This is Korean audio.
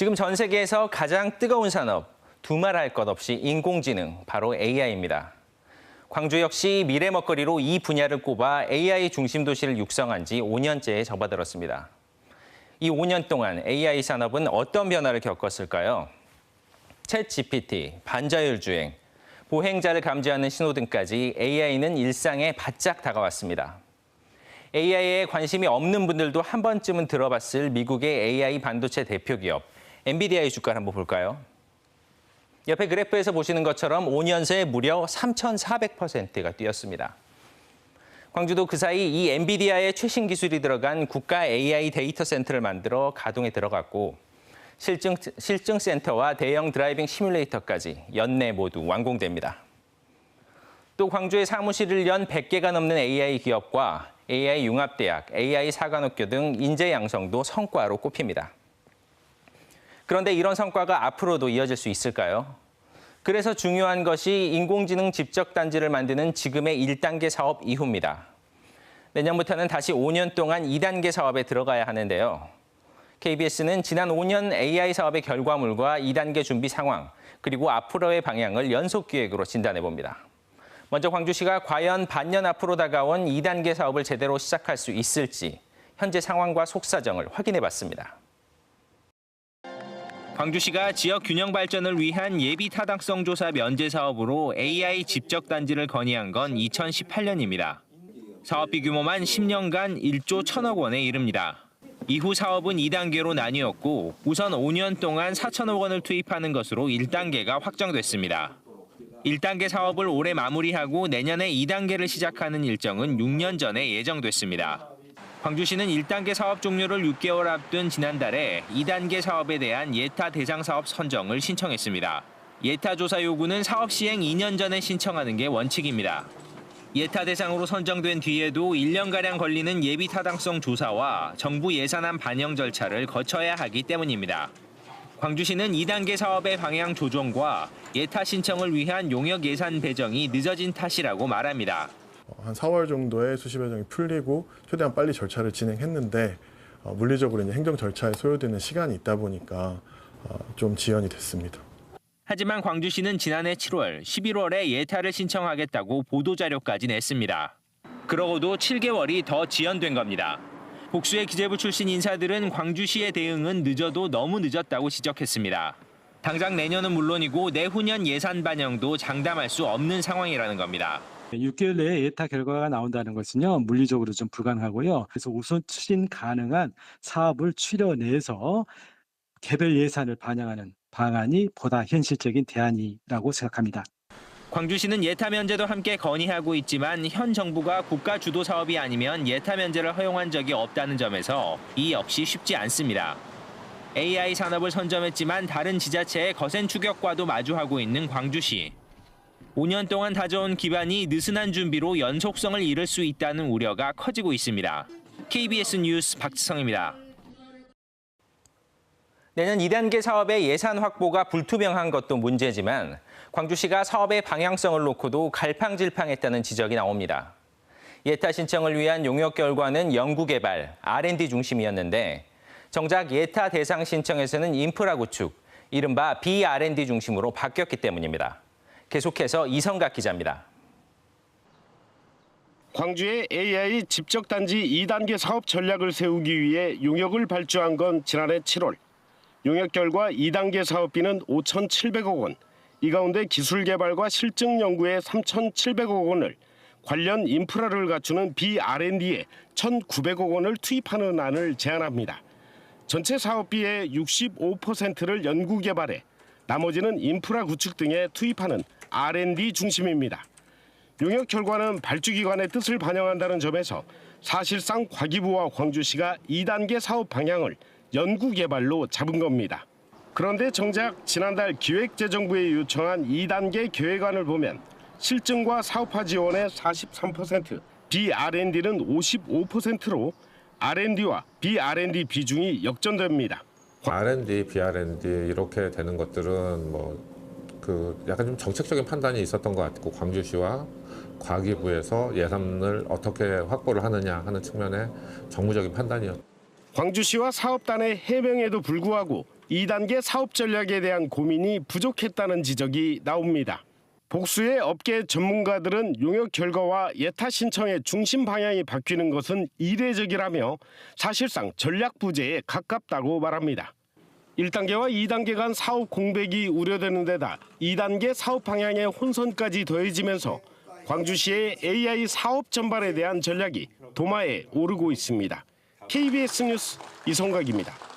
지금 전 세계에서 가장 뜨거운 산업, 두말할 것 없이 인공지능, 바로 AI입니다. 광주 역시 미래 먹거리로 이 분야를 꼽아 AI 중심 도시를 육성한 지 5년째에 접어들었습니다. 이 5년 동안 AI 산업은 어떤 변화를 겪었을까요? 챗 GPT, 반자율 주행, 보행자를 감지하는 신호등까지 AI는 일상에 바짝 다가왔습니다. AI에 관심이 없는 분들도 한 번쯤은 들어봤을 미국의 AI 반도체 대표 기업 엔비디아의 주가를 한번 볼까요? 옆에 그래프에서 보시는 것처럼 5년 새에 무려 3,400%가 뛰었습니다. 광주도 그 사이 이 엔비디아의 최신 기술이 들어간 국가 AI 데이터 센터를 만들어 가동에 들어갔고 실증 센터와 대형 드라이빙 시뮬레이터까지 연내 모두 완공됩니다. 또 광주에 사무실을 연 100개가 넘는 AI 기업과 AI 융합대학, AI 사관학교 등 인재 양성도 성과로 꼽힙니다. 그런데 이런 성과가 앞으로도 이어질 수 있을까요? 그래서 중요한 것이 인공지능 집적단지를 만드는 지금의 1단계 사업 이후입니다. 내년부터는 다시 5년 동안 2단계 사업에 들어가야 하는데요. KBS는 지난 5년 AI 사업의 결과물과 2단계 준비 상황, 그리고 앞으로의 방향을 연속 기획으로 진단해봅니다. 먼저 광주시가 과연 반년 앞으로 다가온 2단계 사업을 제대로 시작할 수 있을지 현재 상황과 속사정을 확인해봤습니다. 광주시가 지역 균형 발전을 위한 예비 타당성 조사 면제 사업으로 AI 집적 단지를 건의한 건 2018년입니다. 사업비 규모만 10년간 1조 1천억 원에 이릅니다. 이후 사업은 2단계로 나뉘었고 우선 5년 동안 4천억 원을 투입하는 것으로 1단계가 확정됐습니다. 1단계 사업을 올해 마무리하고 내년에 2단계를 시작하는 일정은 6년 전에 예정됐습니다. 광주시는 1단계 사업 종료를 6개월 앞둔 지난달에 2단계 사업에 대한 예타 대상 사업 선정을 신청했습니다. 예타 조사 요구는 사업 시행 2년 전에 신청하는 게 원칙입니다. 예타 대상으로 선정된 뒤에도 1년가량 걸리는 예비 타당성 조사와 정부 예산안 반영 절차를 거쳐야 하기 때문입니다. 광주시는 2단계 사업의 방향 조정과 예타 신청을 위한 용역 예산 배정이 늦어진 탓이라고 말합니다. 한 4월 정도에 수시 배정이 풀리고 최대한 빨리 절차를 진행했는데 물리적으로 이제 행정 절차에 소요되는 시간이 있다 보니까 좀 지연이 됐습니다. 하지만 광주시는 지난해 7월, 11월에 예타를 신청하겠다고 보도자료까지 냈습니다. 그러고도 7개월이 더 지연된 겁니다. 복수의 기재부 출신 인사들은 광주시의 대응은 늦어도 너무 늦었다고 지적했습니다. 당장 내년은 물론이고 내후년 예산 반영도 장담할 수 없는 상황이라는 겁니다. 6개월 내에 예타 결과가 나온다는 것은요, 물리적으로 좀 불가능하고요. 그래서 우선 추진 가능한 사업을 추려내서 개별 예산을 반영하는 방안이 보다 현실적인 대안이라고 생각합니다. 광주시는 예타 면제도 함께 건의하고 있지만 현 정부가 국가 주도 사업이 아니면 예타 면제를 허용한 적이 없다는 점에서 이 역시 쉽지 않습니다. AI 산업을 선점했지만 다른 지자체의 거센 추격과도 마주하고 있는 광주시. 5년 동안 다져온 기반이 느슨한 준비로 연속성을 잃을 수 있다는 우려가 커지고 있습니다. KBS 뉴스 박지성입니다. 내년 2단계 사업의 예산 확보가 불투명한 것도 문제지만 광주시가 사업의 방향성을 놓고도 갈팡질팡했다는 지적이 나옵니다. 예타 신청을 위한 용역 결과는 연구개발, R&D 중심이었는데 정작 예타 대상 신청에서는 인프라 구축, 이른바 B-R&D 중심으로 바뀌었기 때문입니다. 계속해서 이성각 기자입니다. 광주의 AI 집적단지 2단계 사업 전략을 세우기 위해 용역을 발주한 건 지난해 7월. 용역 결과 2단계 사업비는 5,700억 원, 이 가운데 기술 개발과 실증 연구에 3,700억 원을, 관련 인프라를 갖추는 B-R&D에 1,900억 원을 투입하는 안을 제안합니다. 전체 사업비의 65%를 연구 개발에, 나머지는 인프라 구축 등에 투입하는 R&D 중심입니다. 용역 결과는 발주기관의 뜻을 반영한다는 점에서 사실상 과기부와 광주시가 2단계 사업 방향을 연구 개발로 잡은 겁니다. 그런데 정작 지난달 기획재정부에 요청한 2단계 계획안을 보면 실증과 사업화 지원의 43%, B-R&D는 55%로 R&D와 B-R&D 비중이 역전됩니다. R&D, B-R&D 이렇게 되는 것들은 약간 좀 정책적인 판단이 있었던 것 같고 광주시와 과기부에서 예산을 어떻게 확보를 하느냐 하는 측면의 정무적인 판단이었습니다. 광주시와 사업단의 해명에도 불구하고 2단계 사업 전략에 대한 고민이 부족했다는 지적이 나옵니다. 복수의 업계 전문가들은 용역 결과와 예타 신청의 중심 방향이 바뀌는 것은 이례적이라며 사실상 전략 부재에 가깝다고 말합니다. 1단계와 2단계 간 사업 공백이 우려되는 데다 2단계 사업 방향의 혼선까지 더해지면서 광주시의 AI 사업 전반에 대한 전략이 도마에 오르고 있습니다. KBS 뉴스 이성각입니다.